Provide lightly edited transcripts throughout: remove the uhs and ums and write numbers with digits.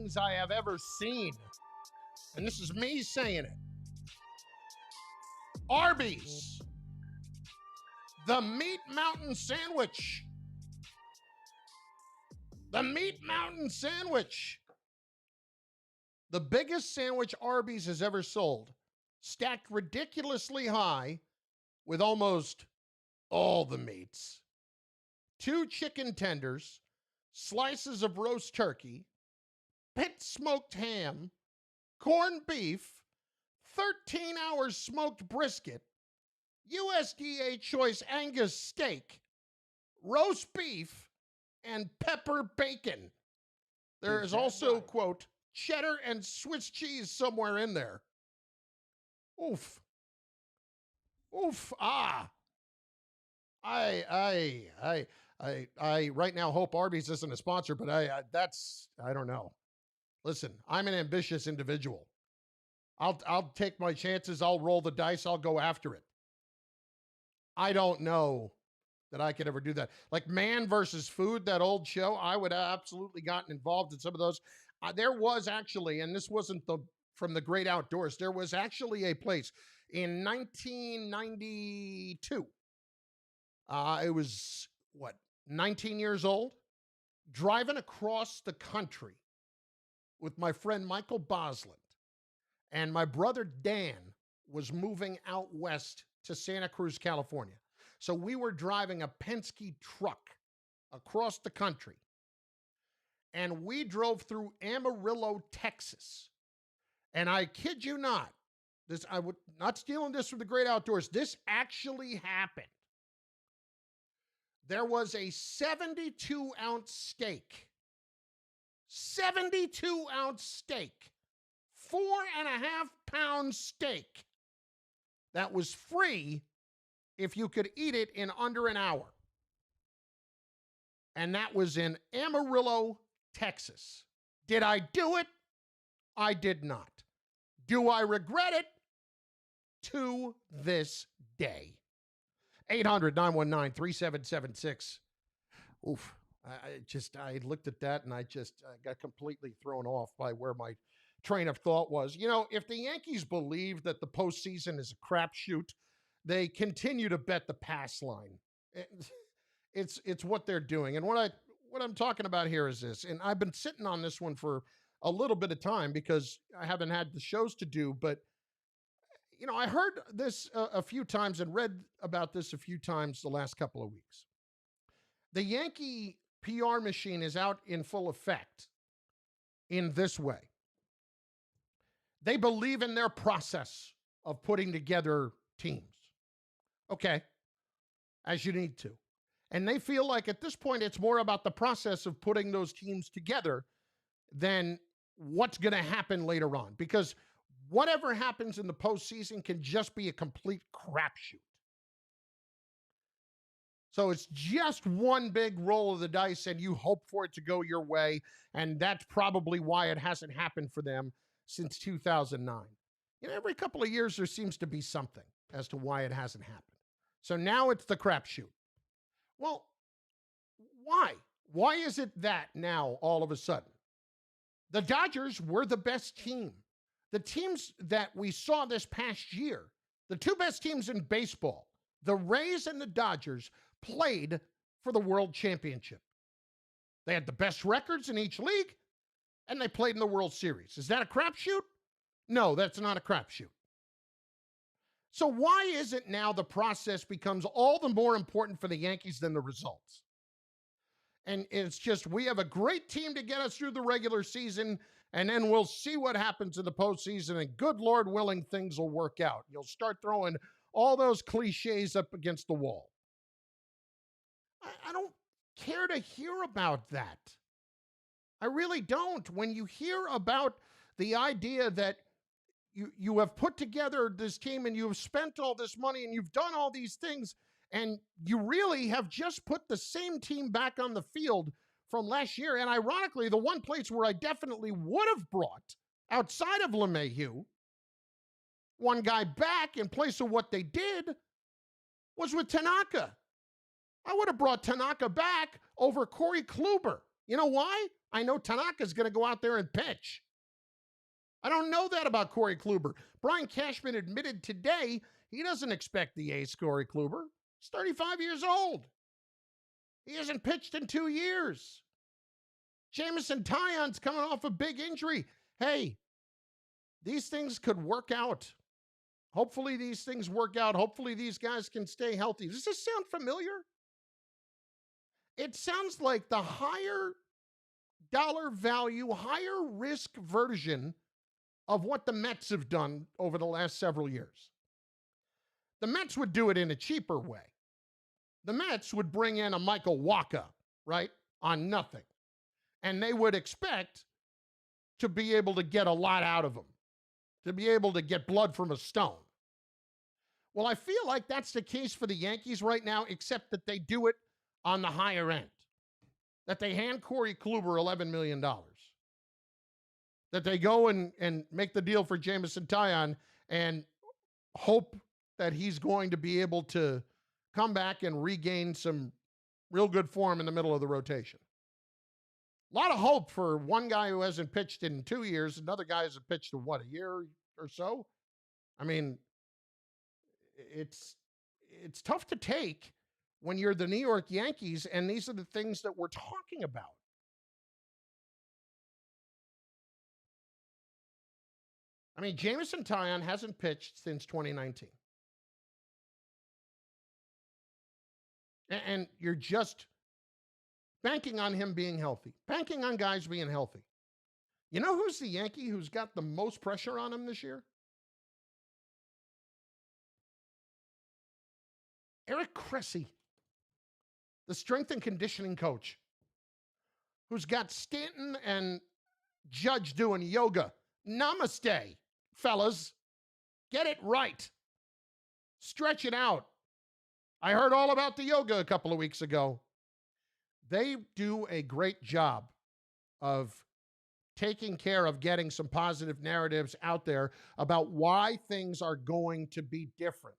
things I have ever seen. And this is me saying it. Arby's. The Meat Mountain Sandwich. The Meat Mountain Sandwich. The biggest sandwich Arby's has ever sold. Stacked ridiculously high with almost all the meats. 2 chicken tenders, slices of roast turkey, pit smoked ham, corned beef, 13 hours smoked brisket, USDA choice Angus steak, roast beef, and pepper bacon. There is also, right, quote, cheddar and Swiss cheese somewhere in there. Oof. Oof. Ah. I right now hope Arby's isn't a sponsor, but I don't know. Listen, I'm an ambitious individual. I'll take my chances. I'll roll the dice. I'll go after it. I don't know that I could ever do that. Like Man versus Food, that old show, I would have absolutely gotten involved in some of those. There was actually, and this wasn't from the great outdoors, there was actually a place in 1992. It was, 19 years old, driving across the country with my friend Michael Bosland. And my brother Dan was moving out west to Santa Cruz, California. So we were driving a Penske truck across the country. And we drove through Amarillo, Texas. And I kid you not, I would not stealing this from the great outdoors. This actually happened. There was a 72-ounce steak. 72-ounce steak. 4.5-pound steak. That was free if you could eat it in under an hour. And that was in Amarillo, Texas. Did I do it? I did not. Do I regret it? To this day. 800-919-3776. Oof. I looked at that and I got completely thrown off by where my train of thought was. You know, if the Yankees believe that the postseason is a crapshoot, they continue to bet the pass line. It's what they're doing. And what I'm talking about here is this, and I've been sitting on this one for a little bit of time because I haven't had the shows to do, but you know, I heard this a few times and read about this a few times the last couple of weeks. The Yankee PR machine is out in full effect in this way. They believe in their process of putting together teams. Okay, as you need to. And they feel like at this point, it's more about the process of putting those teams together than what's going to happen later on. Because whatever happens in the postseason can just be a complete crapshoot. So it's just one big roll of the dice and you hope for it to go your way. And that's probably why it hasn't happened for them since 2009. You know, every couple of years there seems to be something as to why it hasn't happened. So now it's the crapshoot. Well, why? Why is it that now all of a sudden? The Dodgers were the best team. The teams that we saw this past year, the two best teams in baseball, the Rays and the Dodgers, played for the World Championship. They had the best records in each league, and they played in the World Series. Is that a crapshoot? No, that's not a crapshoot. So why is it now the process becomes all the more important for the Yankees than the results? And it's just, we have a great team to get us through the regular season, and then we'll see what happens in the postseason, and good Lord willing, things will work out. You'll start throwing all those cliches up against the wall. I don't care to hear about that. I really don't. When you hear about the idea that you have put together this team and you have spent all this money and you've done all these things, and you really have just put the same team back on the field from last year. And ironically, the one place where I definitely would have brought, outside of LeMahieu, one guy back in place of what they did was with Tanaka. I would have brought Tanaka back over Corey Kluber. You know why? I know Tanaka's going to go out there and pitch. I don't know that about Corey Kluber. Brian Cashman admitted today he doesn't expect the ace Corey Kluber. He's 35 years old. He hasn't pitched in 2 years. Jameson Taillon's coming off a big injury. Hey, these things could work out. Hopefully these things work out. Hopefully these guys can stay healthy. Does this sound familiar? It sounds like the higher dollar value, higher risk version of what the Mets have done over the last several years. The Mets would do it in a cheaper way. The Mets would bring in a Michael Wacha, right, on nothing. And they would expect to be able to get a lot out of him, to be able to get blood from a stone. Well, I feel like that's the case for the Yankees right now, except that they do it on the higher end. That they hand Corey Kluber $11 million. That they go and make the deal for Jameson Taillon and hope that he's going to be able to come back and regain some real good form in the middle of the rotation. A lot of hope for one guy who hasn't pitched in 2 years. Another guy hasn't pitched in, a year or so? I mean, it's tough to take when you're the New York Yankees, and these are the things that we're talking about. I mean, Jameson Taillon hasn't pitched since 2019. And you're just banking on him being healthy, banking on guys being healthy. You know who's the Yankee who's got the most pressure on him this year? Eric Cressy, the strength and conditioning coach, who's got Stanton and Judge doing yoga. Namaste, fellas. Get it right. Stretch it out. I heard all about the yoga a couple of weeks ago. They do a great job of taking care of getting some positive narratives out there about why things are going to be different,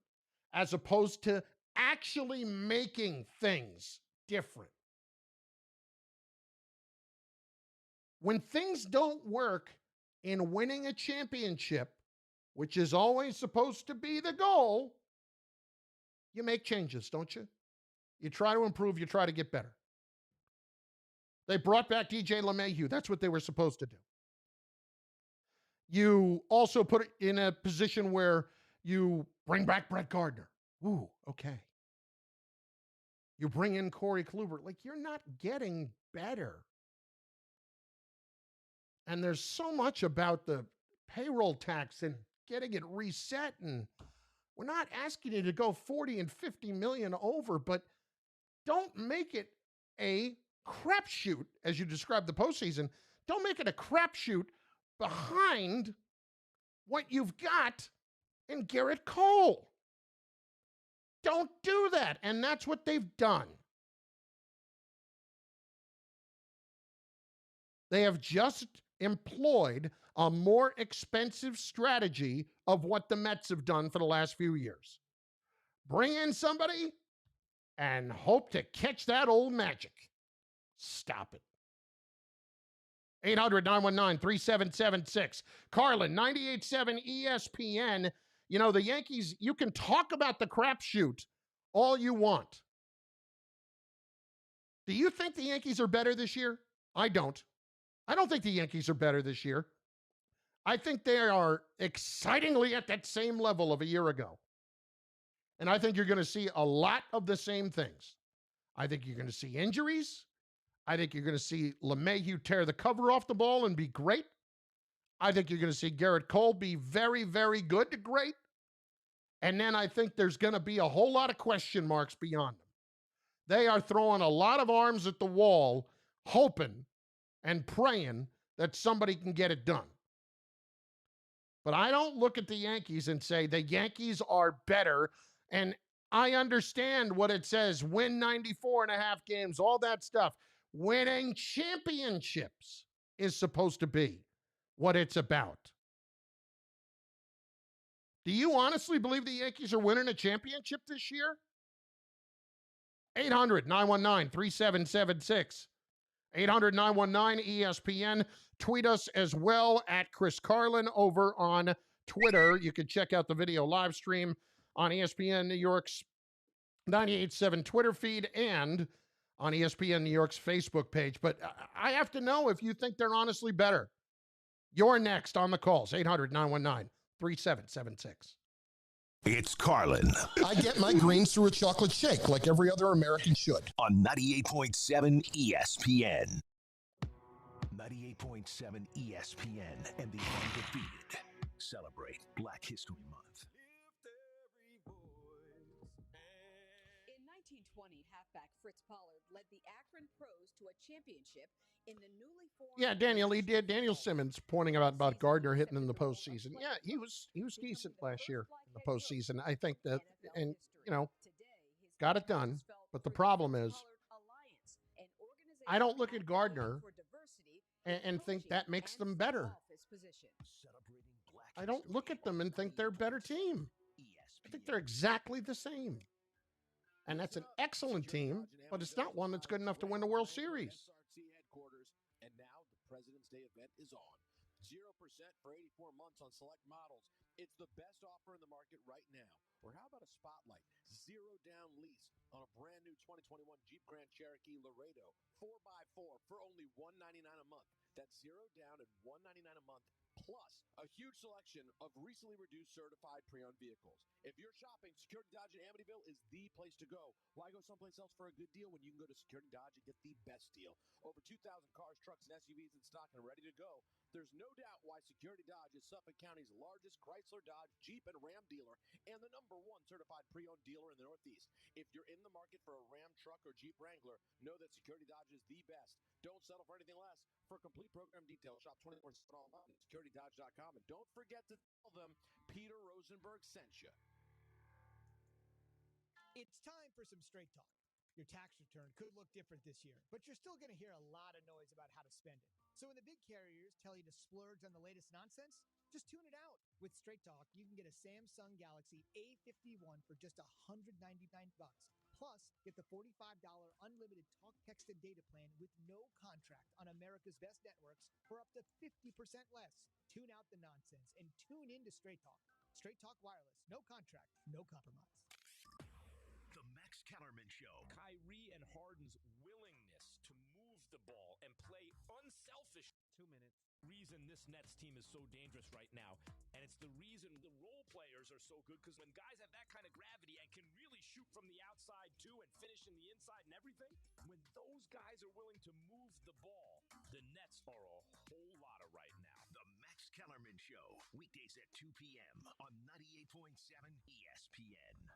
as opposed to actually making things different. When things don't work in winning a championship, which is always supposed to be the goal, you make changes, don't you? You try to improve, you try to get better. They brought back DJ LeMahieu. That's what they were supposed to do. You also put it in a position where you bring back Brett Gardner. Ooh, okay. You bring in Corey Kluber. Like, you're not getting better. And there's so much about the payroll tax and getting it reset. And we're not asking you to go 40 and 50 million over, but don't make it a crapshoot, as you described the postseason. Don't make it a crapshoot behind what you've got in Garrett Cole. Don't do that. And that's what they've done. They have just employed a more expensive strategy of what the Mets have done for the last few years. Bring in somebody and hope to catch that old magic. Stop it. 800-919-3776. Carlin, 98.7 ESPN. You know, the Yankees, you can talk about the crapshoot all you want. Do you think the Yankees are better this year? I don't. I don't think the Yankees are better this year. I think they are excitingly at that same level of a year ago. And I think you're going to see a lot of the same things. I think you're going to see injuries. I think you're going to see LeMahieu tear the cover off the ball and be great. I think you're going to see Garrett Cole be very, very good to great. And then I think there's going to be a whole lot of question marks beyond them. They are throwing a lot of arms at the wall, hoping and praying that somebody can get it done. But I don't look at the Yankees and say the Yankees are better. And I understand what it says, win 94 and a half games, all that stuff. Winning championships is supposed to be what it's about. Do you honestly believe the Yankees are winning a championship this year? 800-919-3776. 800-919 ESPN. Tweet us as well at Chris Carlin over on Twitter. You can check out the video live stream on ESPN New York's 98.7 Twitter feed and on ESPN New York's Facebook page. But I have to know if you think they're honestly better. You're next on the calls, 800-919-3776. It's Carlin. I get my greens through a chocolate shake like every other American should. On 98.7 ESPN. 98.7 ESPN and the undefeated celebrate Black History Month. In 1920, halfback Fritz Pollard led the Akron Pros to a championship in the newly formed. Yeah, Daniel, he did. Daniel Simmons pointing about Gardner hitting in the postseason. Yeah, he was decent last year in the postseason. I think that, and got it done. But the problem is, I don't look at Gardner and think that makes them better. I don't look at them and think they're a better team. I think they're exactly the same. And that's an excellent team, but it's not one that's good enough to win the World Series. And now the President's Day event is on. 0% for 84 months on select models. It's the best offer in the market right now. Or how about a spotlight? 0 down lease on a brand new 2021 Jeep Grand Cherokee Laredo 4x4 for only $199 a month. That's 0 down and $199 a month, plus a huge selection of recently reduced certified pre-owned vehicles. If you're shopping, Security Dodge in Amityville is the place to go. Why go someplace else for a good deal when you can go to Security Dodge and get the best deal? Over 2,000 cars, trucks, and SUVs in stock and ready to go. There's no doubt why Security Dodge is Suffolk County's largest Chrysler, Dodge, Jeep, and Ram dealer and the #1 certified pre-owned dealer in the Northeast. If you're in the market for a Ram truck or Jeep Wrangler, know that Security Dodge is the best. Don't settle for anything less. For complete program details, shop 24/7 online at securitydodge.com. And don't forget to tell them Peter Rosenberg sent you. It's time for some straight talk. Your tax return could look different this year, but you're still going to hear a lot of noise about how to spend it. So when the big carriers tell you to splurge on the latest nonsense, just tune it out. With Straight Talk, you can get a Samsung Galaxy A51 for just $199. Plus, get the $45 unlimited talk, text, and data plan with no contract on America's best networks for up to 50% less. Tune out the nonsense and tune in to Straight Talk. Straight Talk Wireless. No contract, no compromise. The Max Kellerman Show. Kyrie and Harden's willingness to move the ball and play unselfish. 2 minutes. Reason this Nets team is so dangerous right now, and it's the reason the role players are so good, because when guys have that kind of gravity and can really shoot from the outside too and finish in the inside and everything, when those guys are willing to move the ball, the Nets are a whole lot of right now. The Max Kellerman Show. Weekdays at 2 p.m. on 98.7 ESPN.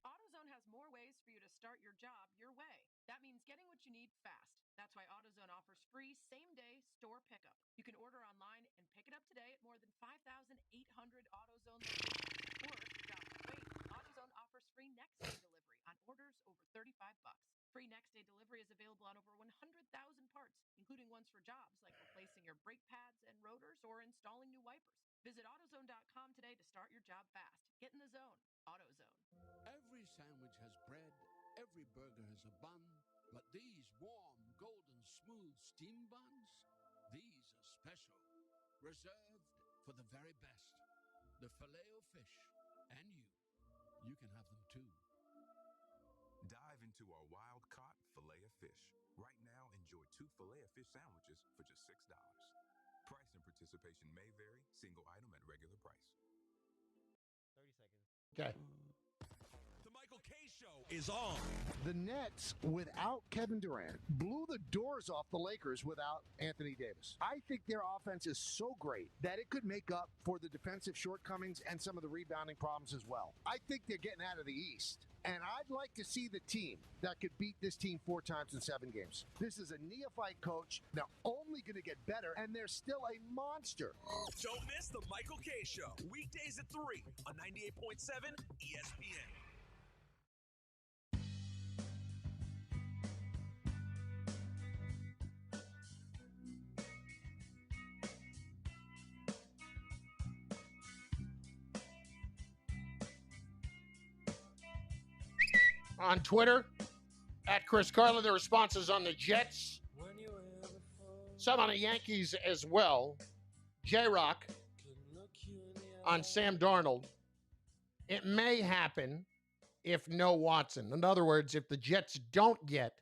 AutoZone has more ways for you to start your job your way. That means getting what you need fast. That's why AutoZone offers free same-day store pickup. You can order online and pick it up today at more than 5,800 AutoZone locations. Or if your job is wait, AutoZone offers free next-day delivery on orders over $35. Free next-day delivery is available on over 100,000 parts, including ones for jobs like replacing your brake pads and rotors or installing new wipers. Visit AutoZone.com today to start your job fast. Get in the zone. AutoZone. Every sandwich has bread, every burger has a bun, but these warm, golden, smooth steam buns, these are special, reserved for the very best. The Filet-O-Fish, and you can have them too. Dive into our wild-caught Filet-O-Fish. Right now, enjoy 2 Filet-O-Fish sandwiches for just $6. Price and participation may vary. Single item at regular price. 30 seconds. Okay. The Michael K. Show is on. The Nets, without Kevin Durant, blew the doors off the Lakers without Anthony Davis. I think their offense is so great that it could make up for the defensive shortcomings and some of the rebounding problems as well. I think they're getting out of the East. And I'd like to see the team that could beat this team 4 times in 7 games. This is a neophyte coach. They're only going to get better, and they're still a monster. Don't miss the Michael K. Show. Weekdays at 3 on 98.7 ESPN. On Twitter, At Chris Carlin, the responses on the Jets. Some on the Yankees as well. J-Rock on Sam Darnold. It may happen if no Watson. In other words, if the Jets don't get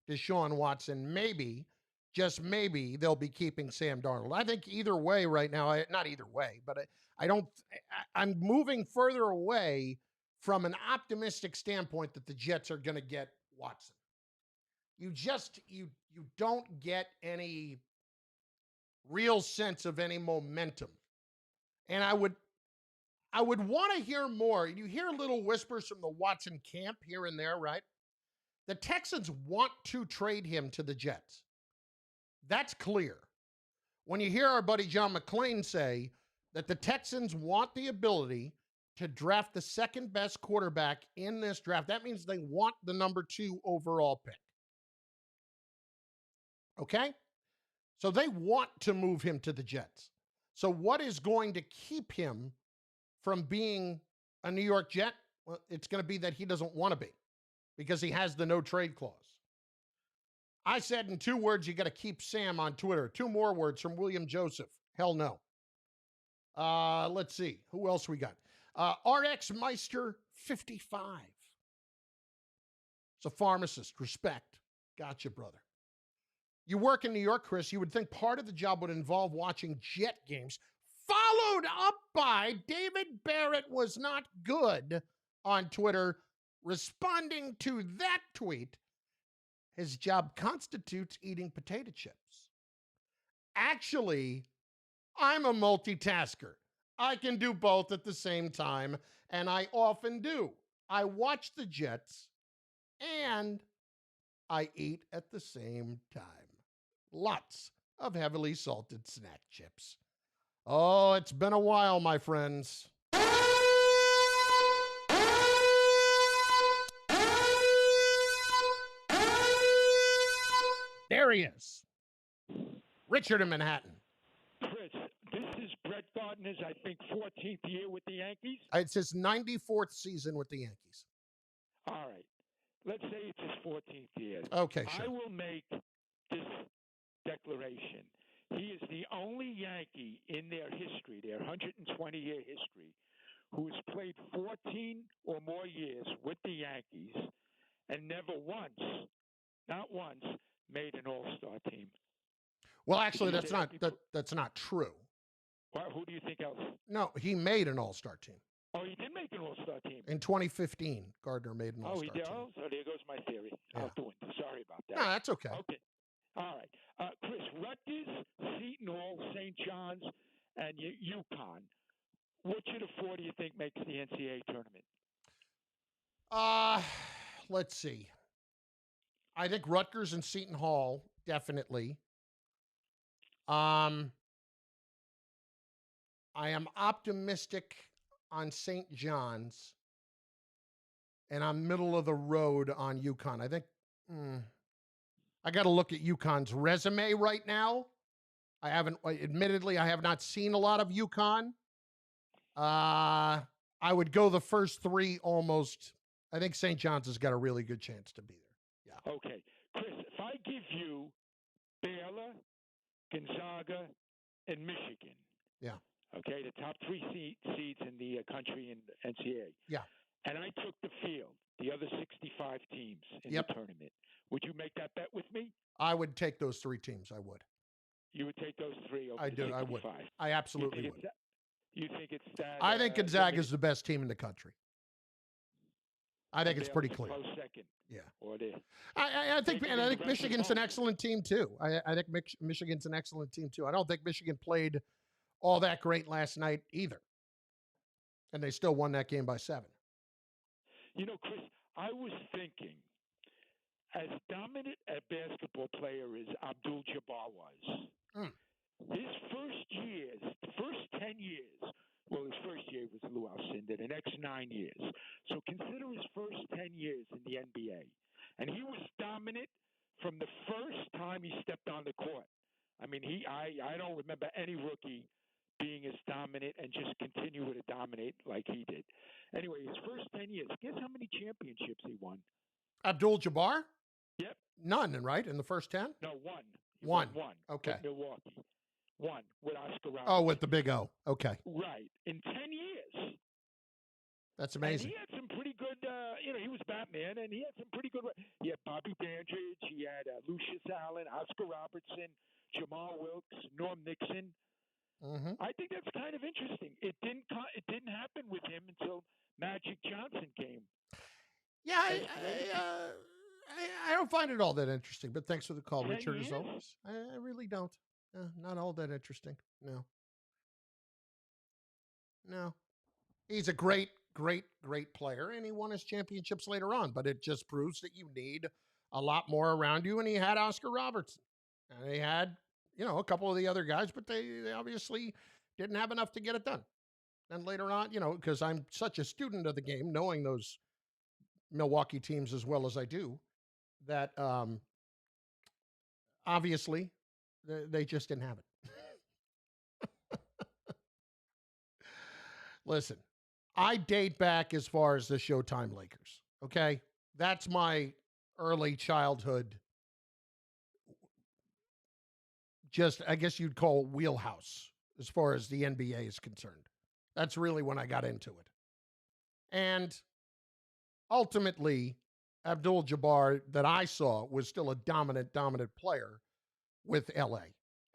Deshaun Watson, maybe, just maybe, they'll be keeping Sam Darnold. I think either way right now, not either way, but I'm moving further away from an optimistic standpoint that the Jets are going to get Watson. You don't get any real sense of any momentum. And I would want to hear more. You hear little whispers from the Watson camp here and there, right? The Texans want to trade him to the Jets. That's clear. When you hear our buddy John McClain say that the Texans want the ability to draft the second best quarterback in this draft, that means they want the number 2 overall pick. Okay? So they want to move him to the Jets. So what is going to keep him from being a New York Jet? Well, it's going to be that he doesn't want to be because he has the no trade clause. I said in 2 words, you got to keep Sam on Twitter. 2 more words from William Joseph. Hell no. Let's see. Who else we got? RX Meister 55. It's a pharmacist. Respect. Gotcha, brother. You work in New York, Chris. You would think part of the job would involve watching Jet games, followed up by David Barrett was not good on Twitter, responding to that tweet. His job constitutes eating potato chips. Actually, I'm a multitasker. I can do both at the same time, and I often do. I watch the Jets, and I eat at the same time. Lots of heavily salted snack chips. Oh, it's been a while, my friends. There he is. Richard in Manhattan. Chris, this is Brett Gardner's, I think, 14th year with the Yankees. It's his 94th season with the Yankees. All right. Let's say it's his 14th year. Okay, sure. I will make this declaration. He is the only Yankee in their history, their 120-year history, who has played 14 or more years with the Yankees and never once, not once, made an all-star team. Well, actually, that's not true. Well, who do you think else? No, he made an all-star team. Oh, he did make an all-star team. In 2015, Gardner made an all-star team. Oh, so there goes my theory. Yeah. Sorry about that. No, that's okay. Okay. All right. Chris, Rutgers, Seton Hall, St. John's, and UConn. Which of the 4 do you think makes the NCAA tournament? Let's see. I think Rutgers and Seton Hall, definitely. I am optimistic on St. John's, and I'm middle of the road on UConn. I think I got to look at UConn's resume right now. Admittedly, I have not seen a lot of UConn. I would go the first 3 almost. I think St. John's has got a really good chance to be there. Yeah. Okay. Chris, if I give you Baylor, Gonzaga, and Michigan. Yeah. Okay, the top 3 seeds in the country in NCAA. Yeah. And I took the field, the other 65 teams in Yep. the tournament. Would you make that bet with me? I would take those 3 teams. I would. You would take those 3 over I the do. 65. I would. I absolutely would. You think it's that? I think Gonzaga is the best team in the country. I think it's pretty clear. Close second. Yeah. Or they. I think Michigan's an excellent team too. I think Michigan's an excellent team too. I don't think Michigan played all that great last night either, and they still won that game by 7. You know, Chris, I was thinking, as dominant a basketball player as Abdul-Jabbar was, his first 10 years, well, his first year was Lou Alcindor, the next 9 years. So consider his first 10 years in the NBA. And he was dominant from the first time he stepped on the court. I mean, I don't remember any rookie being as dominant and just continue to dominate like he did. Anyway, his first 10 years, guess how many championships he won? Abdul-Jabbar? Yep. None, right, in the first 10? No, one. He One. won one. Okay. With Milwaukee. One with Oscar Robertson. Oh, with the big O. Okay. Right. In 10 years. That's amazing. And he had some pretty good, he was Batman, and he had some pretty good. He had Bobby Dandridge, he had Lucius Allen, Oscar Robertson, Jamal Wilkes, Norm Nixon. Mm-hmm. I think that's kind of interesting. It didn't happen with him until Magic Johnson came. Yeah, I don't find it all that interesting, but thanks for the call, 10 Richard, years? as always. I really don't. Not all that interesting. No. He's a great, great, great player, and he won his championships later on, but it just proves that you need a lot more around you, and he had Oscar Robertson. And he had, a couple of the other guys, but they obviously didn't have enough to get it done. And later on, because I'm such a student of the game, knowing those Milwaukee teams as well as I do, that obviously they just didn't have it. Listen, I date back as far as the Showtime Lakers, okay? That's my early childhood, just, I guess you'd call wheelhouse as far as the NBA is concerned. That's really when I got into it. And ultimately, Abdul-Jabbar, that I saw, was still a dominant player with LA.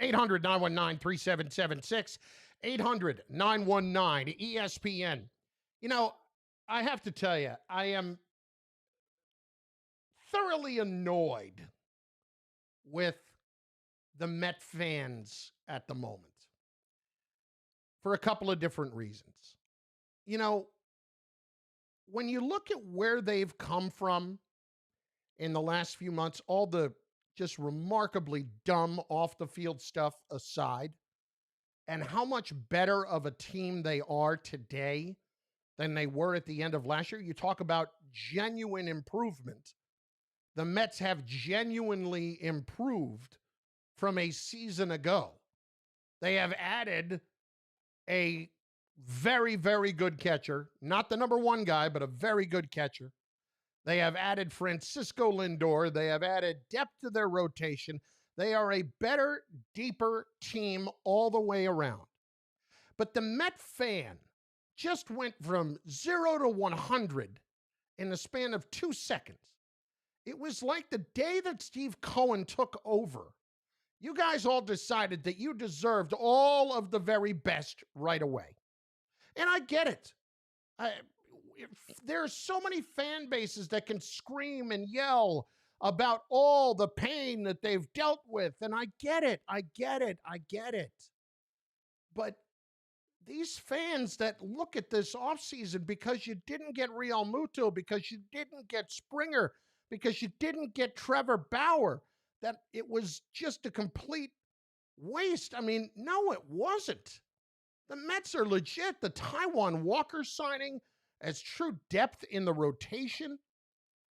800-919-3776. 800-919-ESPN. I have to tell you, I am thoroughly annoyed with the Met fans at the moment for a couple of different reasons. When you look at where they've come from in the last few months, all the just remarkably dumb off-the-field stuff aside, and how much better of a team they are today than they were at the end of last year, you talk about genuine improvement. The Mets have genuinely improved from a season ago. They have added a very, very good catcher, not the number one guy, but a very good catcher. They have added Francisco Lindor. They have added depth to their rotation. They are a better, deeper team all the way around. But the Met fan just went from 0 to 100 in the span of 2 seconds. It was like the day that Steve Cohen took over. You guys all decided that you deserved all of the very best right away. And I get it. There are so many fan bases that can scream and yell about all the pain that they've dealt with. And I get it. But these fans that look at this offseason because you didn't get Real Muto, because you didn't get Springer, because you didn't get Trevor Bauer, that it was just a complete waste. I mean, no, it wasn't. The Mets are legit. The Taijuan Walker signing as true depth in the rotation.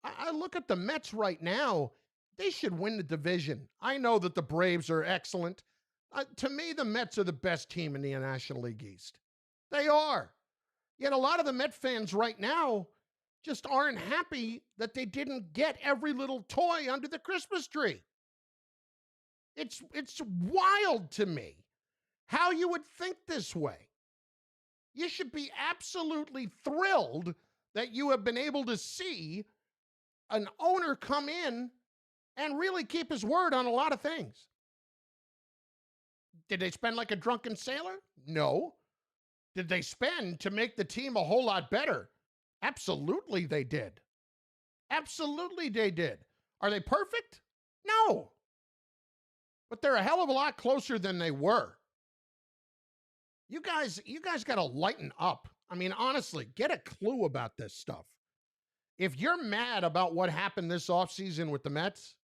I look at the Mets right now. They should win the division. I know that the Braves are excellent. To me, the Mets are the best team in the National League East. They are. Yet a lot of the Met fans right now just aren't happy that they didn't get every little toy under the Christmas tree. It's wild to me how you would think this way. You should be absolutely thrilled that you have been able to see an owner come in and really keep his word on a lot of things. Did they spend like a drunken sailor? No. Did they spend to make the team a whole lot better? Absolutely they did. Absolutely they did. Are they perfect? No. But they're a hell of a lot closer than they were. You guys got to lighten up. I mean, honestly, get a clue about this stuff. If you're mad about what happened this offseason with the Mets,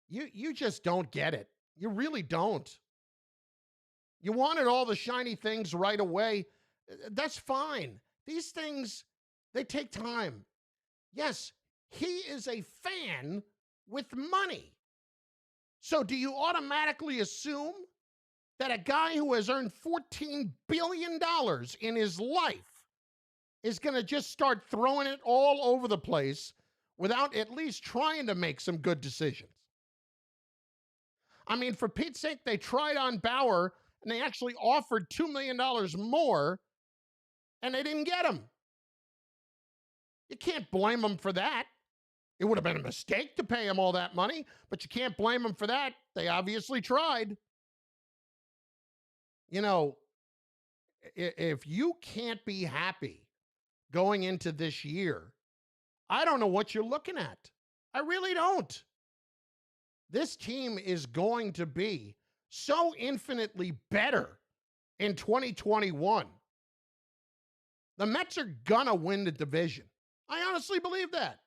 you just don't get it. You really don't. You wanted all the shiny things right away. That's fine. These things, they take time. Yes, he is a fan with money. So do you automatically assume that a guy who has earned $14 billion in his life is going to just start throwing it all over the place without at least trying to make some good decisions. I mean, for Pete's sake, they tried on Bauer, and they actually offered $2 million more, and they didn't get him. You can't blame them for that. It would have been a mistake to pay him all that money, but you can't blame them for that. They obviously tried. You know, if you can't be happy going into this year, I don't know what you're looking at. I really don't. This team is going to be so infinitely better in 2021. The Mets are gonna win the division. I honestly believe that.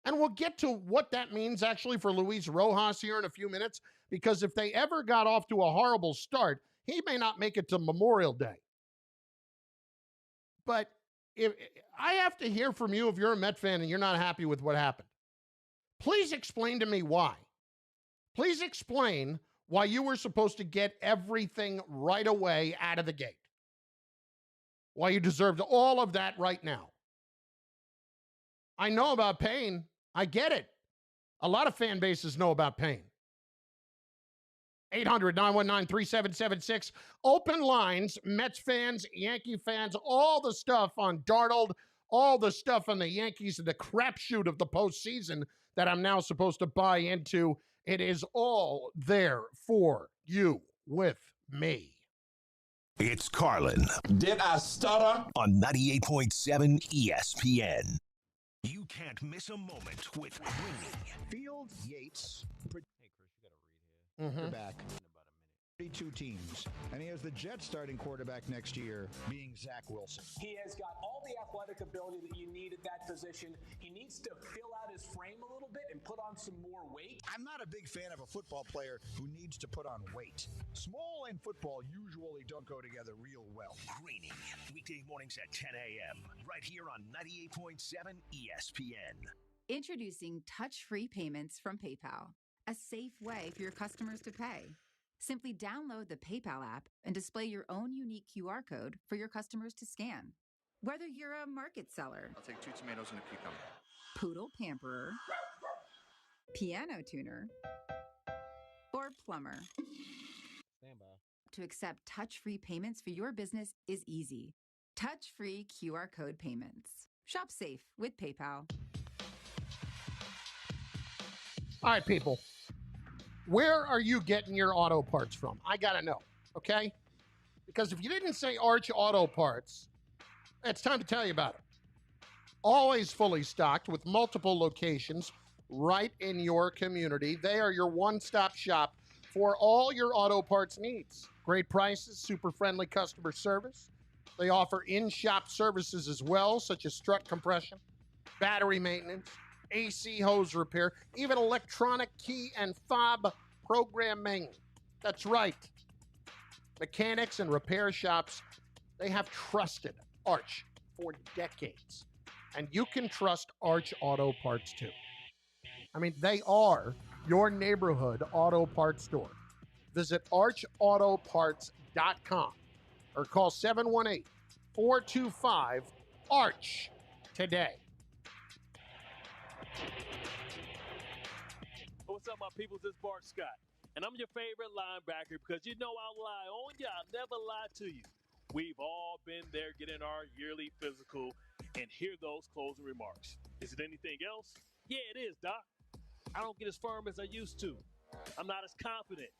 And we'll get to what that means actually for Luis Rojas here in a few minutes, because if they ever got off to a horrible start, he may not make it to Memorial Day. But if I have to hear from you if you're a Met fan and you're not happy with what happened, please explain to me why. Please explain why you were supposed to get everything right away out of the gate. Why you deserved all of that right now. I know about pain. I get it. A lot of fan bases know about pain. 800-919-3776. Open lines, Mets fans, Yankee fans, all the stuff on Darnold, all the stuff on the Yankees and the crapshoot of the postseason that I'm now supposed to buy into. It is all there for you with me. It's Carlin. Did I stutter? On 98.7 ESPN. You can't miss a moment with Ringing. Fields, Yates, Mm-hmm. back. 32 teams, and he has the Jets starting quarterback next year being Zach Wilson. He has got all the athletic ability that you need at that position. He needs to fill out his frame a little bit and put on some more weight. I'm not a big fan of a football player who needs to put on weight. Small and football usually don't go together real well. Raining. Weekday mornings at 10 a.m. Right here on 98.7 ESPN. Introducing touch-free payments from PayPal, a safe way for your customers to pay. Simply download the PayPal app and display your own unique QR code for your customers to scan. Whether you're a market seller, I'll take 2 tomatoes and a cucumber. poodle pamperer, piano tuner, or plumber. Stand by. To accept touch-free payments for your business is easy. Touch-free QR code payments. Shop safe with PayPal. All right, people. Where are you getting your auto parts from? I got to know, okay? Because if you didn't say Arch Auto Parts, it's time to tell you about it. Always fully stocked with multiple locations right in your community. They are your one-stop shop for all your auto parts needs. Great prices, super friendly customer service. They offer in-shop services as well, such as strut compression, battery maintenance, AC hose repair, even electronic key and fob programming. That's right. Mechanics and repair shops, they have trusted Arch for decades. And you can trust Arch Auto Parts too. I mean, they are your neighborhood auto parts store. Visit archautoparts.com or call 718-425-ARCH today. What's up, my peoples? It's Bart Scott, and I'm your favorite linebacker because you know I'll lie on you. I'll never lie to you. We've all been there getting our yearly physical, and hear those closing remarks. Is it anything else? Yeah, it is, Doc. I don't get as firm as I used to. I'm not as confident.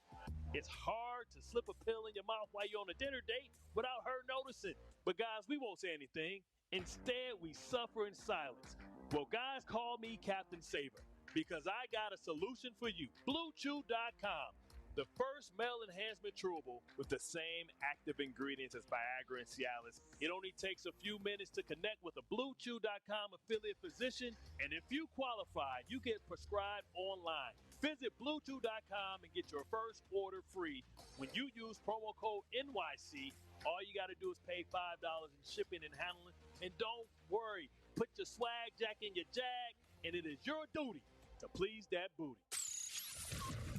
It's hard to slip a pill in your mouth while you're on a dinner date without her noticing. But guys, we won't say anything. Instead, we suffer in silence. Well, guys, call me Captain Saver, because I got a solution for you. BlueChew.com, the first male enhancement chewable with the same active ingredients as Viagra and Cialis. It only takes a few minutes to connect with a BlueChew.com affiliate physician, and if you qualify, you get prescribed online. Visit BlueChew.com and get your first order free when you use promo code NYC. All you got to do is pay $5 in shipping and handling, and don't worry, put your swag jack in your jag, and it is your duty to please that booty.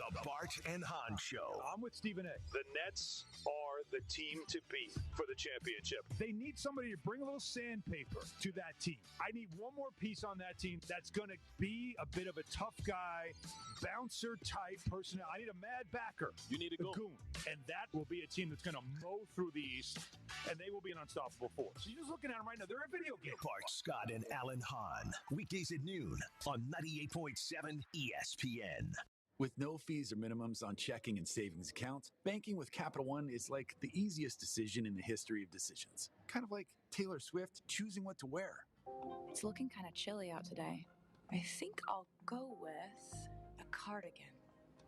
The Bart and Hahn Show. I'm with Stephen A. The Nets are the team to beat for the championship. They need somebody to bring a little sandpaper to that team. I need one more piece on that team that's going to be a bit of a tough guy, bouncer type person. I need a mad backer. You need a goon. And that will be a team that's going to mow through the East, and they will be an unstoppable force. So you're just looking at them right now. They're a video game. Bart Scott and Alan Hahn. Weekdays at noon on 98.7 ESPN. With no fees or minimums on checking and savings accounts, banking with Capital One is like the easiest decision in the history of decisions. Kind of like Taylor Swift choosing what to wear. It's looking kind of chilly out today. I think I'll go with a cardigan.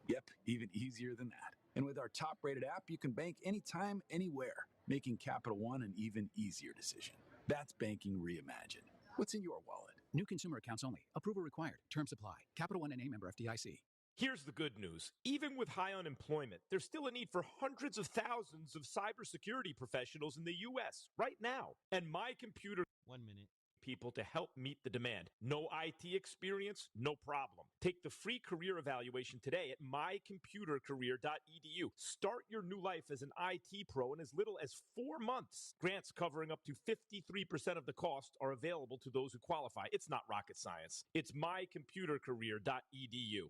Yep, even easier than that. And with our top-rated app, you can bank anytime, anywhere, making Capital One an even easier decision. That's banking reimagined. What's in your wallet? New consumer accounts only. Approval required. Terms apply. Capital One N.A. member FDIC. Here's the good news. Even with high unemployment, there's still a need for hundreds of thousands of cybersecurity professionals in the U.S. right now. And My Computer 1 minute. People to help meet the demand. No IT experience? No problem. Take the free career evaluation today at mycomputercareer.edu. Start your new life as an IT pro in as little as 4 months. Grants covering up to 53% of the cost are available to those who qualify. It's not rocket science. It's mycomputercareer.edu.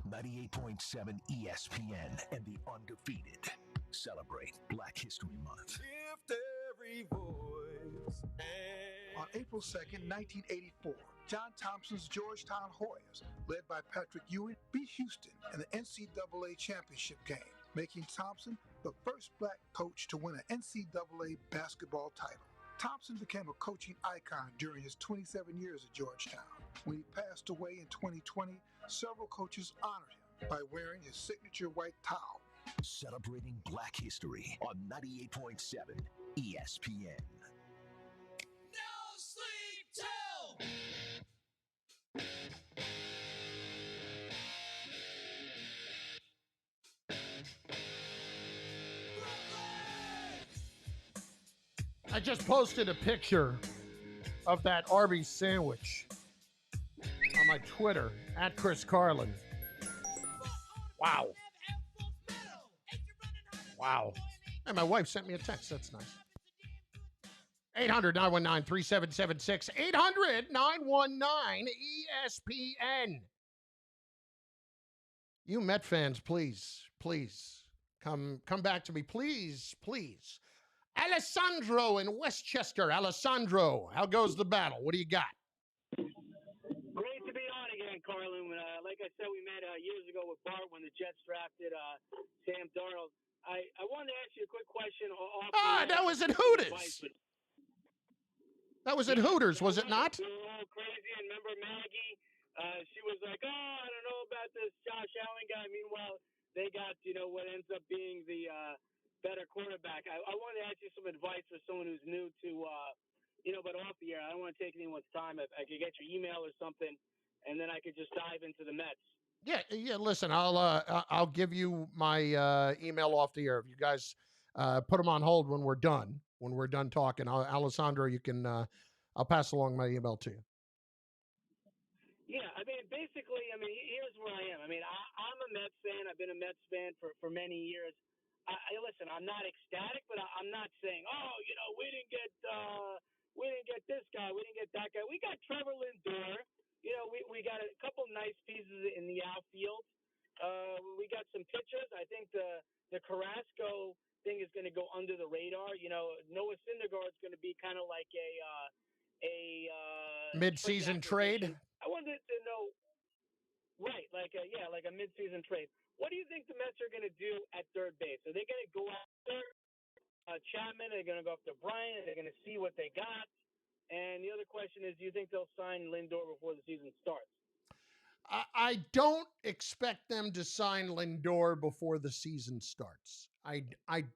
98.7 ESPN and the Undefeated celebrate Black History Month. Lift every voice. On April 2nd, 1984, John Thompson's Georgetown Hoyas, led by Patrick Ewing, beat Houston in the NCAA championship game, making Thompson the first black coach to win an NCAA basketball title. Thompson became a coaching icon during his 27 years at Georgetown. When he passed away in 2020, several coaches honored him by wearing his signature white towel. Celebrating Black History on 98.7 ESPN. No sleep till! I just posted a picture of that Arby's sandwich on my Twitter, at Chris Carlin. Wow. Wow. And my wife sent me a text. That's nice. 800-919-3776. 800-919-ESPN. You Met fans, please, please, come back to me. Please, please. Alessandro in Westchester. Alessandro, how goes the battle? What do you got? Great to be on again, Carlin. Like I said, we met years ago with Bart when the Jets drafted Sam Darnold. I wanted to ask you a quick question. That was at Hooters. That was at Hooters, was it not? We were all crazy, and remember Maggie? She was like, I don't know about this Josh Allen guy. Meanwhile, they got, what ends up being the better quarterback. I wanted to ask you some advice for someone who's new to, but off the air. I don't want to take anyone's time. If I could get your email or something, and then I could just dive into the Mets. Yeah. Listen, I'll give you my email off the air. If you guys put them on hold when we're done talking, Alessandro, you can. I'll pass along my email to you. Yeah, basically, here's where I am. I'm a Mets fan. I've been a Mets fan for many years. Listen, I'm not ecstatic, but I'm not saying, we didn't get this guy, we didn't get that guy. We got Trevor Lindor. We got a couple nice pieces in the outfield. We got some pitchers. I think the Carrasco thing is going to go under the radar. Noah Syndergaard is going to be kind of like a mid-season trade. I wanted to know, right? Like a mid-season trade. What do you think the Mets are going to do at third base? Are they going to go after Chapman? Are they going to go after Bryant? Are they going to see what they got? And the other question is, do you think they'll sign Lindor before the season starts? I don't expect them to sign Lindor before the season starts. I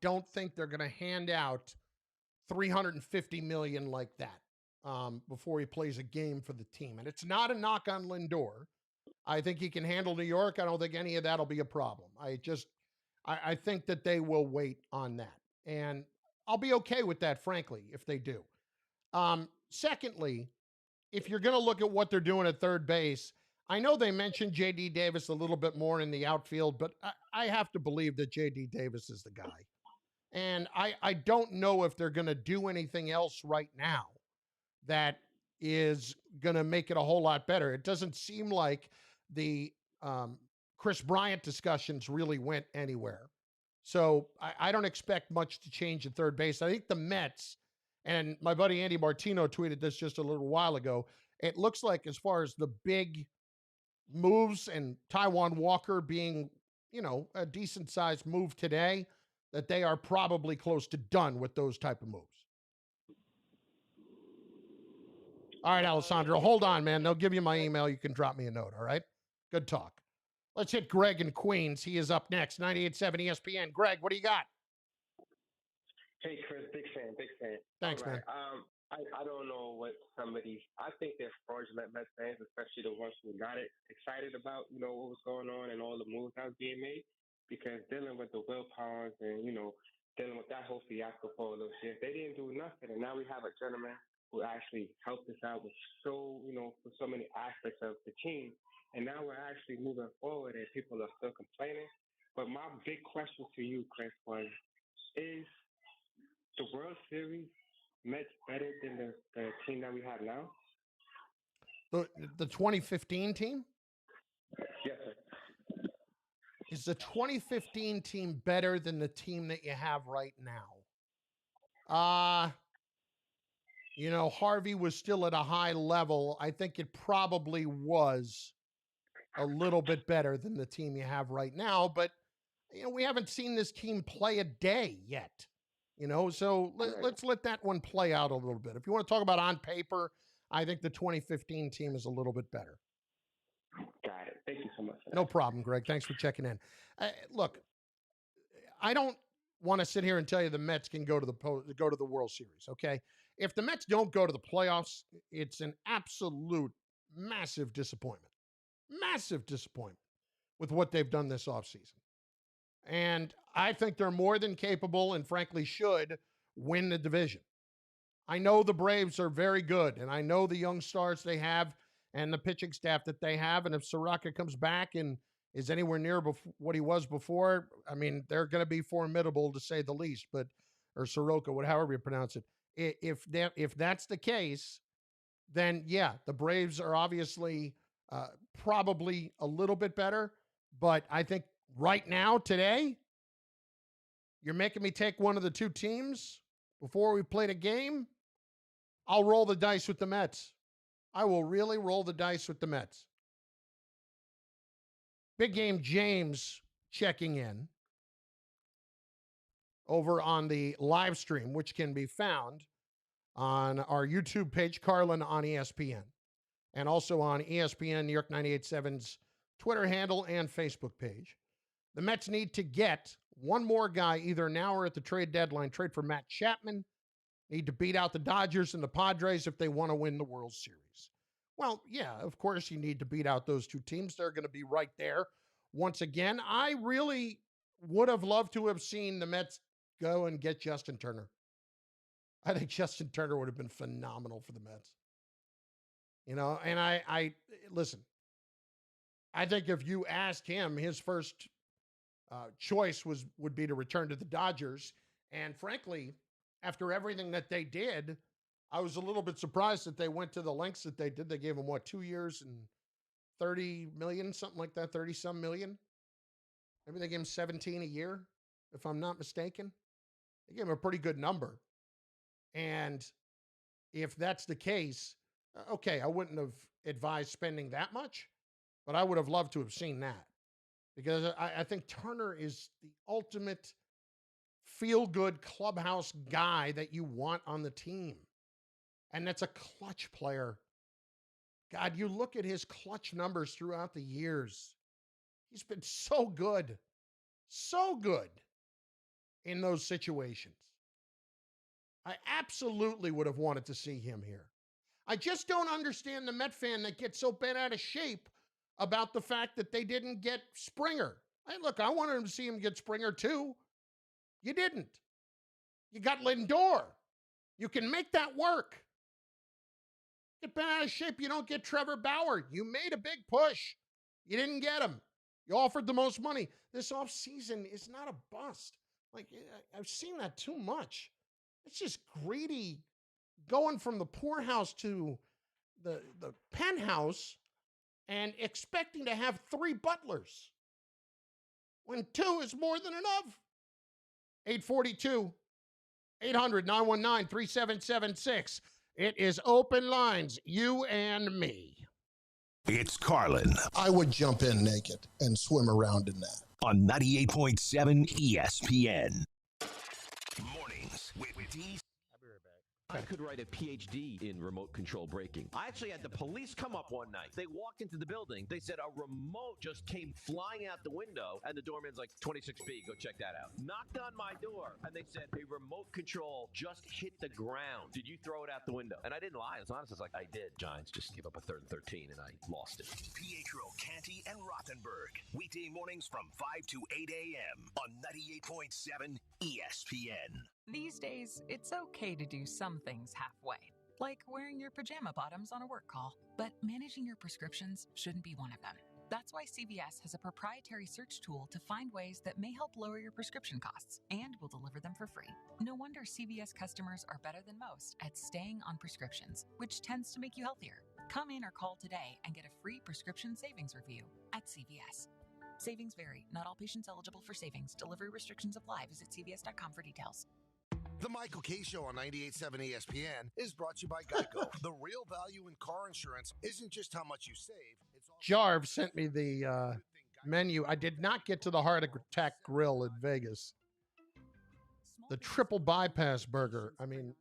don't think they're going to hand out $350 million like that before he plays a game for the team. And it's not a knock on Lindor. I think he can handle New York. I don't think any of that will be a problem. I think that they will wait on that. And I'll be okay with that, frankly, if they do. Secondly, if you're going to look at what they're doing at third base, I know they mentioned J.D. Davis a little bit more in the outfield, but I have to believe that J.D. Davis is the guy. And I don't know if they're going to do anything else right now that is going to make it a whole lot better. It doesn't seem like the Chris Bryant discussions really went anywhere. So I don't expect much to change at third base. I think the Mets, and my buddy Andy Martino tweeted this just a little while ago, it looks like as far as the big moves and Taiwan Walker being, a decent sized move today, that they are probably close to done with those type of moves. All right, Alessandro, hold on, man. They'll give you my email. You can drop me a note, all right? Good talk. Let's hit Greg in Queens. He is up next. 98.7 ESPN. Greg, what do you got? Hey, Chris, big fan. Thanks, all right. man. I don't know what I think they're fraudulent Mets fans, especially the ones who got it excited about, what was going on and all the moves that was being made. Because dealing with the Will Powers and, dealing with that whole fiasco for all those years, they didn't do nothing. And now we have a gentleman who actually helped us out with for so many aspects of the team. And now we're actually moving forward and people are still complaining. But my big question to you, Chris, is the World Series Mets better than the team that we have now? The 2015 team? Yes, sir. Is the 2015 team better than the team that you have right now? Harvey was still at a high level. I think it probably was a little bit better than the team you have right now, but we haven't seen this team play a day yet. So let's let that one play out a little bit. If you want to talk about on paper, I think the 2015 team is a little bit better. Got it. Thank you so much. No problem, Greg. Thanks for checking in. Look, I don't want to sit here and tell you the Mets can go to the World Series, okay? If the Mets don't go to the playoffs, it's an absolute massive disappointment. Massive disappointment with what they've done this offseason. And I think they're more than capable and frankly should win the division. I know the Braves are very good, and I know the young stars they have and the pitching staff that they have. And if Soroka comes back and is anywhere near what he was before, I mean, they're going to be formidable to say the least. Or Soroka, however you pronounce it. If that's the case, then yeah, the Braves are obviously probably a little bit better. But I think right now, today, you're making me take one of the two teams before we played a game. I'll roll the dice with the Mets. I will really roll the dice with the Mets. Big Game James checking in over on the live stream, which can be found on our YouTube page, Carlin on ESPN, and also on ESPN New York 98.7's Twitter handle and Facebook page. The Mets need to get one more guy either now or at the trade deadline. Trade for Matt Chapman. Need to beat out the Dodgers and the Padres if they want to win the World Series. Well, yeah, of course you need to beat out those two teams. They're going to be right there. Once again, I really would have loved to have seen the Mets go and get Justin Turner. I think Justin Turner would have been phenomenal for the Mets. And I listen, I think if you asked him, his first choice would be to return to the Dodgers. And frankly, after everything that they did, I was a little bit surprised that they went to the lengths that they did. They gave him, 2 years and $30 million, something like that, 30-some million. Maybe they gave him 17 a year, if I'm not mistaken. They gave him a pretty good number. And if that's the case, okay, I wouldn't have advised spending that much, but I would have loved to have seen that. Because I think Turner is the ultimate feel-good clubhouse guy that you want on the team. And that's a clutch player. God, you look at his clutch numbers throughout the years. He's been so good in those situations. I absolutely would have wanted to see him here. I just don't understand the Met fan that gets so bent out of shape about the fact that they didn't get Springer. Hey, look, I wanted to see him get Springer too. You didn't. You got Lindor. You can make that work. Get bent out of shape. You don't get Trevor Bauer. You made a big push. You didn't get him. You offered the most money. This offseason is not a bust. Like, I've seen that too much. It's just greedy going from the poorhouse to the penthouse and expecting to have 3 butlers when 2 is more than enough. 842 800 919 3776. It is open lines, you and me. It's Carlin. I would jump in naked and swim around in that. On 98.7 ESPN. Mornings with D. I could write a PhD in remote control braking. I actually had the police come up one night. They walked into the building. They said a remote just came flying out the window, and the doorman's like, 26B, go check that out. Knocked on my door, and they said a remote control just hit the ground. Did you throw it out the window? And I didn't lie. I was honest. I was like, I did. Giants just gave up a 3rd and 13, and I lost it. Pietro, Canty, and Rothenberg. Weekday mornings from 5 to 8 a.m. on 98.7 ESPN. These days, it's okay to do some things halfway, like wearing your pajama bottoms on a work call. But managing your prescriptions shouldn't be one of them. That's why CVS has a proprietary search tool to find ways that may help lower your prescription costs, and will deliver them for free. No wonder CVS customers are better than most at staying on prescriptions, which tends to make you healthier. Come in or call today and get a free prescription savings review at CVS. Savings vary. Not all patients eligible for savings. Delivery restrictions apply. Visit cvs.com for details. The Michael K. Show on 98.7 ESPN is brought to you by Geico. The real value in car insurance isn't just how much you save. It's also Jarv sent me the menu. I did not get to the Heart Attack Grill in Vegas. The triple bypass burger. I mean,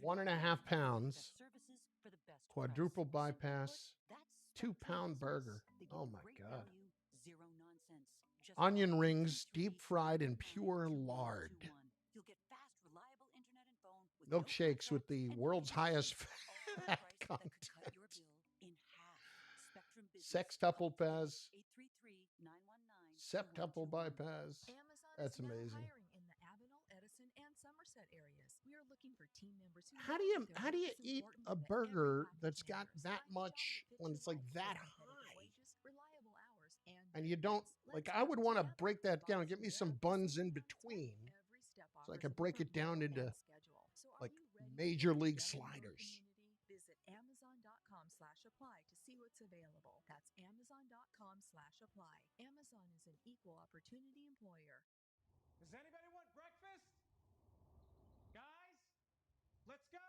1.5 pounds. Quadruple bypass. 2-pound burger. Oh my God. Onion rings, deep fried in pure lard. Milkshakes with the world's highest fat content. Sextuple pass. Septuple bypass. That's amazing. How do you eat a burger that's got that much when it's like that high? And you don't, like, I would want to break that down. Get me some buns in between so I can break it down into like major league sliders. Visit Amazon.com/apply to see what's available. That's Amazon.com/apply. Amazon is an equal opportunity employer. Does anybody want breakfast? Guys, let's go.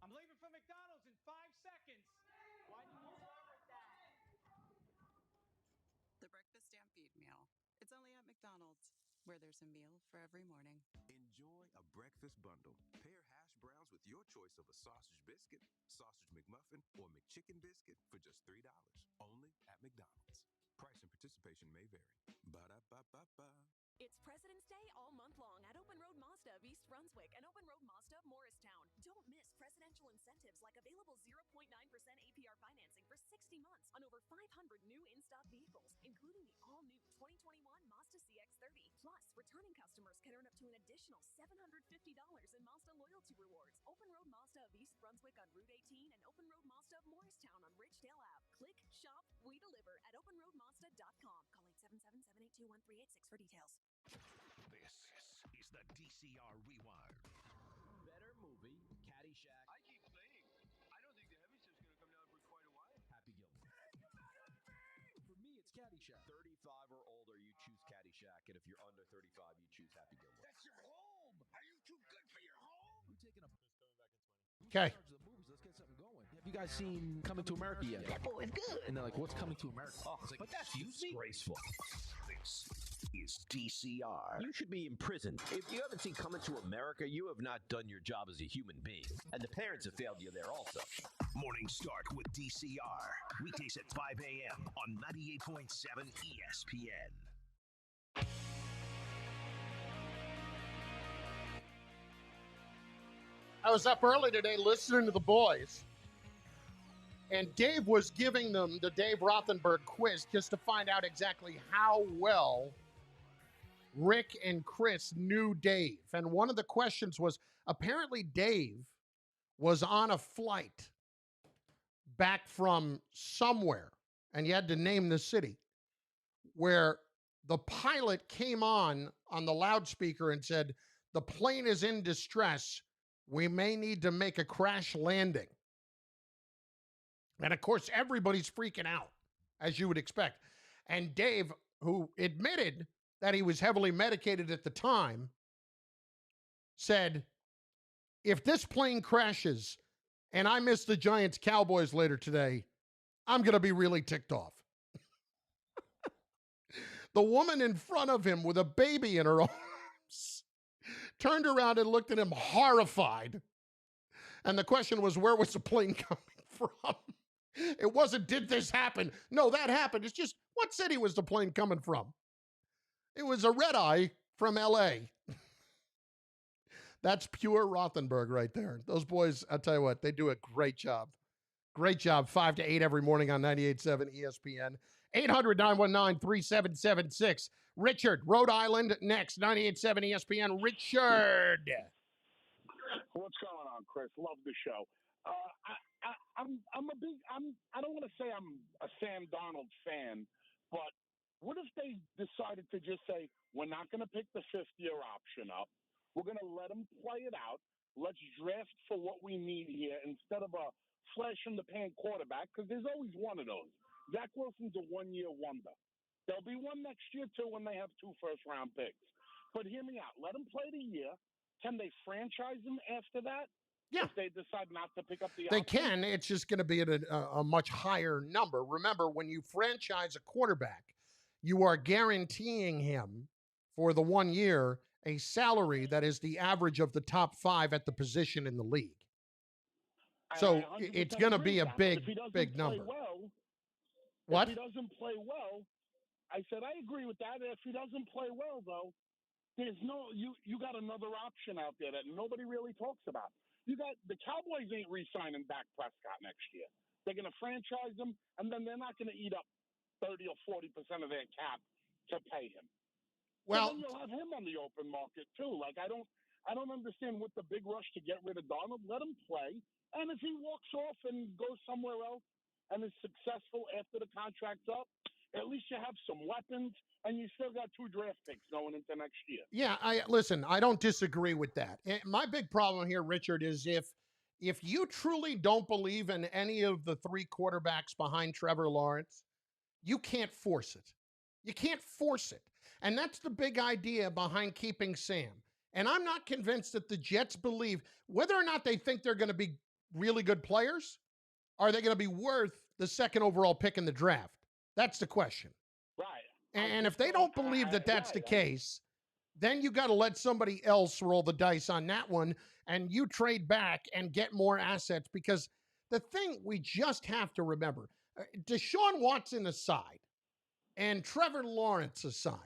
I'm leaving for McDonald's in 5 seconds. Why do you start with that? The Breakfast Stampede Meal. It's only at McDonald's, where there's a meal for every morning. Enjoy a breakfast bundle. Pair hash browns with your choice of a sausage biscuit, sausage McMuffin, or McChicken biscuit for just $3. Only at McDonald's. Price and participation may vary. Ba-da-ba-ba-ba. It's President's Day all month long at Open Road Mazda of East Brunswick and Open Road Mazda of Morristown. Don't miss presidential incentives like available 0.9% APR financing for 60 months on over 500 new in-stock vehicles, including the all-new 2021 Mazda CX-30. Plus, returning customers can earn up to an additional $750 in Mazda loyalty rewards. Open Road Mazda of East Brunswick on Route 18 and Open Road Mazda of Morristown on Ridgedale Ave. Click, shop, we deliver at openroadmazda.com. Call 877-782-1386 for details. This is the DCR Rewired. Better movie, Caddyshack. I keep saying, I don't think the heavy stuff's going to come down for quite a while. Happy Gilmore. For me, it's Caddyshack. 35 or older, you choose Caddyshack, and if you're under 35, you choose Happy Gilmore. That's your home. Are you too good for your home? We're taking a... Okay. Let's get something going. Have you guys seen Coming to America yet? That boy is good. And they're like, what's Coming to America? Oh, it's like, but that's disgraceful. This is DCR. You should be imprisoned. If you haven't seen Coming to America, you have not done your job as a human being. And the parents have failed you there also. Morning Start with DCR. Weekdays at 5 a.m. on 98.7 ESPN. I was up early today listening to the boys, and Dave was giving them the Dave Rothenberg quiz just to find out exactly how well Rick and Chris knew Dave. And one of the questions was, apparently Dave was on a flight back from somewhere, and you had to name the city, where the pilot came on the loudspeaker and said, "The plane is in distress. We may need to make a crash landing." And of course, everybody's freaking out, as you would expect. And Dave, who admitted that he was heavily medicated at the time, said, "If this plane crashes and I miss the Giants Cowboys later today, I'm going to be really ticked off." The woman in front of him with a baby in her arms turned around and looked at him horrified. And the question was, where was the plane coming from? It wasn't, did this happen? No, that happened. It's just, what city was the plane coming from? It was a red eye from L.A. That's pure Rothenberg right there. Those boys, I'll tell you what, they do a great job. Great job. 5 to 8 every morning on 98.7 ESPN. 800-919-3776. Richard, Rhode Island, next. 98.7 ESPN. Richard. What's going on, Chris? Love the show. I don't want to say I'm a Sam Darnold fan, but what if they decided to just say, we're not going to pick the fifth-year option up. We're going to let him play it out. Let's draft for what we need here instead of a flash-in-the-pan quarterback, because there's always one of those. Zach Wilson's a one-year wonder. There'll be one next year, too, when they have 2 first-round picks. But hear me out. Let him play the year. Can they franchise him after that? Yeah. If they decide not to pick up the They option? can. It's just going to be at a much higher number. Remember, when you franchise a quarterback, you are guaranteeing him for the 1 year a salary that is the average of the top 5 at the position in the league. So it's going to be a big number. What? If he doesn't play well, I said, I agree with that. If he doesn't play well, though, there's no, you got another option out there that nobody really talks about. You got, the Cowboys ain't re-signing Dak Prescott next year. They're going to franchise him, and then they're not going to eat up 30 or 40% of their cap to pay him. Well, so then you'll have him on the open market too. Like I don't understand what the big rush to get rid of Donald. Let him play, and if he walks off and goes somewhere else and is successful after the contract's up, at least you have some weapons, and you still got 2 draft picks going into next year. Yeah, listen, I don't disagree with that. My big problem here, Richard, is if you truly don't believe in any of the 3 quarterbacks behind Trevor Lawrence, you can't force it. You can't force it. And that's the big idea behind keeping Sam. And I'm not convinced that the Jets believe, whether or not they think they're going to be really good players, are they going to be worth the 2nd overall pick in the draft? That's the question. Right. And if they don't believe that that's the case, then you got to let somebody else roll the dice on that one, and you trade back and get more assets, because the thing we just have to remember, Deshaun Watson aside and Trevor Lawrence aside,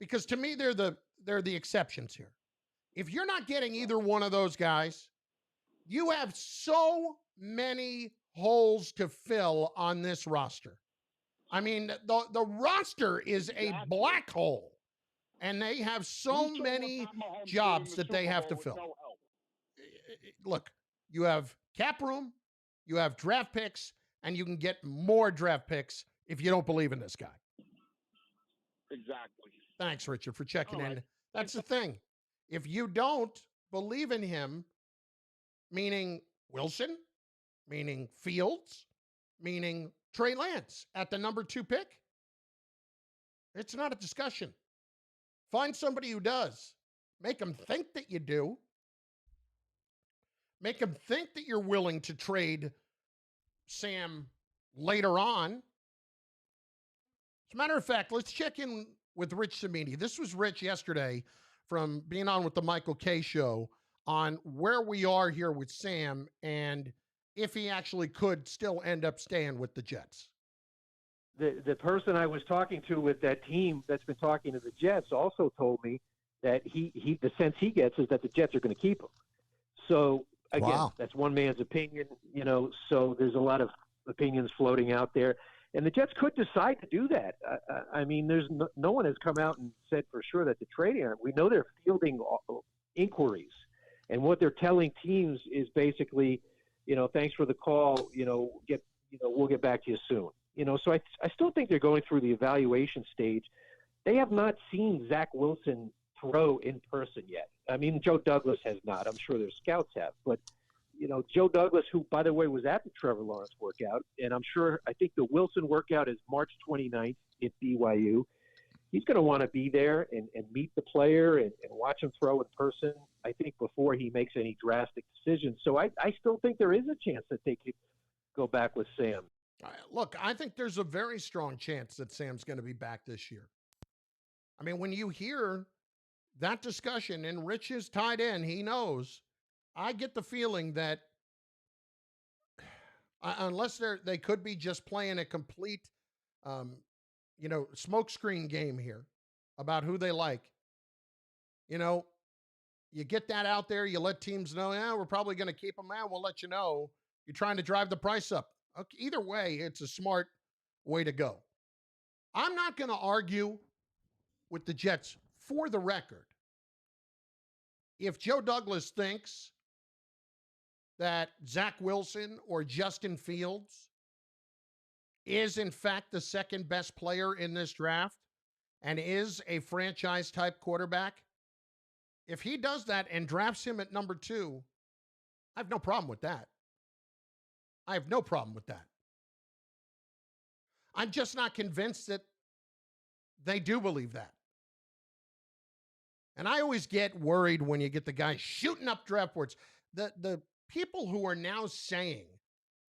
because to me they're the exceptions here. If you're not getting either one of those guys, you have so many holes to fill on this roster. I mean, the roster is a black hole, and they have so many jobs that they have to fill. Look, you have cap room, you have draft picks, and you can get more draft picks if you don't believe in this guy. Exactly. Thanks, Richard, for checking in. That's the thing. If you don't believe in him, meaning Wilson, meaning Fields, meaning Trey Lance at the number 2 pick, it's not a discussion. Find somebody who does. Make them think that you do. Make them think that you're willing to trade Sam later on. As a matter of fact, let's check in with Rich Cimini. This was Rich yesterday from being on with the Michael Kay Show on where we are here with Sam and if he actually could still end up staying with the Jets. The person I was talking to with that team that's been talking to the Jets also told me that he the sense he gets is that the Jets are going to keep him. So again, that's one man's opinion, so there's a lot of opinions floating out there. And the Jets could decide to do that. I mean, there's no one has come out and said for sure that they're trading him. We know they're fielding inquiries. And what they're telling teams is basically, thanks for the call, we'll get back to you soon. So I still think they're going through the evaluation stage. They have not seen Zach Wilson throw in person yet. I mean, Joe Douglas has not. I'm sure their scouts have. But, Joe Douglas, who, by the way, was at the Trevor Lawrence workout, and I think the Wilson workout is March 29th at BYU. He's going to want to be there and meet the player and watch him throw in person, I think, before he makes any drastic decisions. So I still think there is a chance that they could go back with Sam. Look, I think there's a very strong chance that Sam's going to be back this year. I mean, when you hear that discussion, and Rich is tied in, he knows, I get the feeling that unless they could be just playing a complete, smokescreen game here about who they like. You get that out there, you let teams know, we're probably going to keep them out. We'll let you know. You're trying to drive the price up. Okay, either way, it's a smart way to go. I'm not going to argue with the Jets for the record. If Joe Douglas thinks that Zach Wilson or Justin Fields is in fact the second best player in this draft and is a franchise-type quarterback, if he does that and drafts him at number 2, I have no problem with that. I have no problem with that. I'm just not convinced that they do believe that. And I always get worried when you get the guys shooting up draft boards. The people who are now saying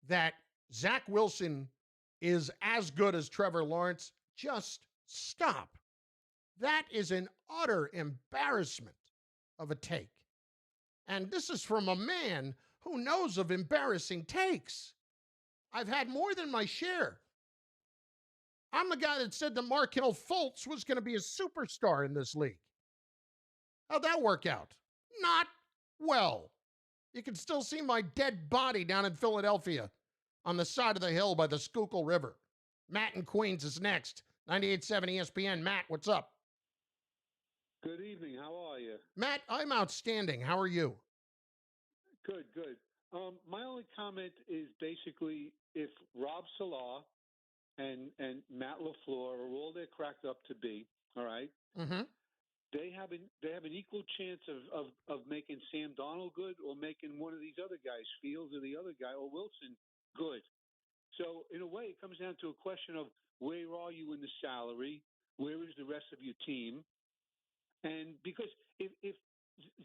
that Zach Wilson is as good as Trevor Lawrence, just stop. That is an utter embarrassment of a take. And this is from a man who knows of embarrassing takes. I've had more than my share. I'm the guy that said that Markelle Fultz was going to be a superstar in this league. How'd that work out? Not well. You can still see my dead body down in Philadelphia on the side of the hill by the Schuylkill River. Matt in Queens is next. 98.7 ESPN. Matt, what's up? Good evening. How are you? Matt, I'm outstanding. How are you? Good, good. My only comment is basically if Rob Salah and Matt LaFleur are all they're cracked up to be, all right, they have an equal chance of making Sam Darnold good or making one of these other guys, Fields or the other guy, or Wilson, good. So in a way, it comes down to a question of where are you in the salary? Where is the rest of your team? And because if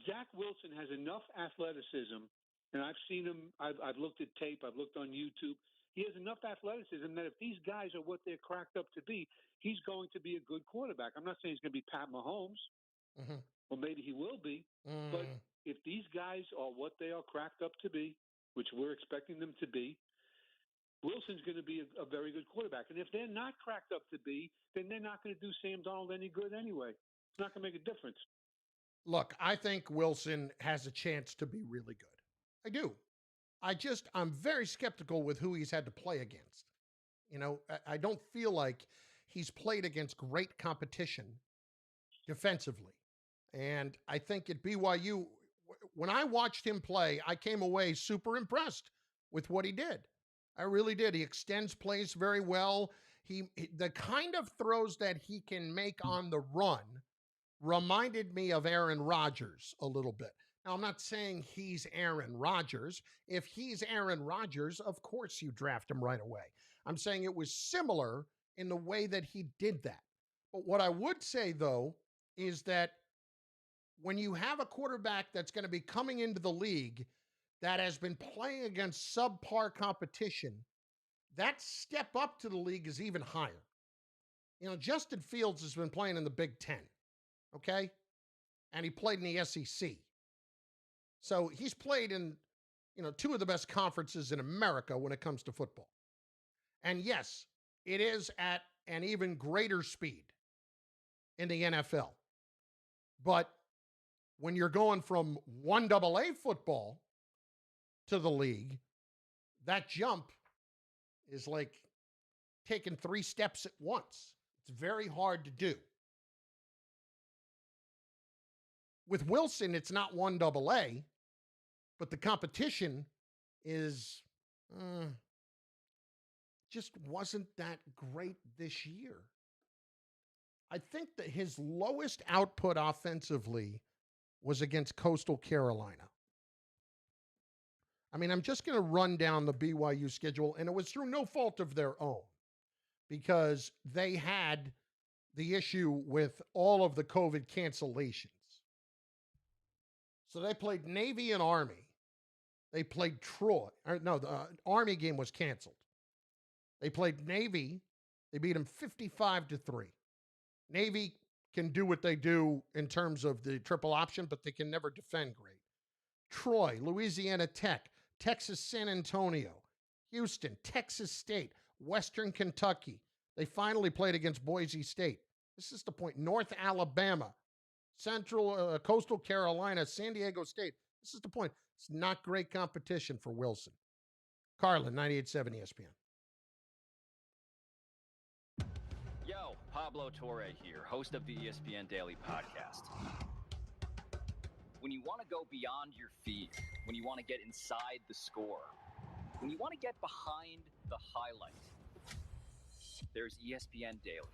Zach Wilson has enough athleticism, and I've seen him, I've looked at tape, I've looked on YouTube, he has enough athleticism that if these guys are what they're cracked up to be, he's going to be a good quarterback. I'm not saying he's going to be Pat Mahomes, or maybe he will be, but if these guys are what they are cracked up to be, which we're expecting them to be, Wilson's going to be a very good quarterback. And if they're not cracked up to be, then they're not going to do Sam Darnold any good anyway. It's not going to make a difference. Look, I think Wilson has a chance to be really good. I do. I'm very skeptical with who he's had to play against. I don't feel like he's played against great competition defensively. And I think at BYU, when I watched him play, I came away super impressed with what he did. I really did. He extends plays very well. The kind of throws that he can make on the run reminded me of Aaron Rodgers a little bit. Now, I'm not saying he's Aaron Rodgers. If he's Aaron Rodgers, of course you draft him right away. I'm saying it was similar in the way that he did that. But what I would say, though, is that when you have a quarterback that's going to be coming into the league that has been playing against subpar competition, that step up to the league is even higher. Justin Fields has been playing in the Big Ten, okay? And he played in the SEC. So he's played in, two of the best conferences in America when it comes to football. And yes, it is at an even greater speed in the NFL. But when you're going from 1AA football to the league, that jump is like taking 3 steps at once. It's very hard to do. With Wilson, it's not 1AA. But the competition is just wasn't that great this year. I think that his lowest output offensively was against Coastal Carolina. I mean, I'm just going to run down the BYU schedule, and it was through no fault of their own because they had the issue with all of the COVID cancellations. So they played Navy and Army. They played Troy. The Army game was canceled. They played Navy. They beat them 55-3. Navy can do what they do in terms of the triple option, but they can never defend great. Troy, Louisiana Tech, Texas San Antonio, Houston, Texas State, Western Kentucky. They finally played against Boise State. This is the point. North Alabama, Central Coastal Carolina, San Diego State. This is the point. It's not great competition for Wilson. Carlin, 98.7 ESPN. Yo, Pablo Torre here, host of the ESPN Daily Podcast. When you want to go beyond your feed, when you want to get inside the score, when you want to get behind the highlight, there's ESPN Daily.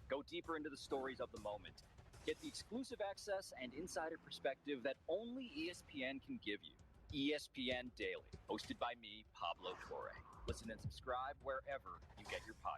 Go deeper into the stories of the moment. Get the exclusive access and insider perspective that only ESPN can give you. ESPN Daily, hosted by me, Pablo Torre. Listen and subscribe wherever you get your podcast.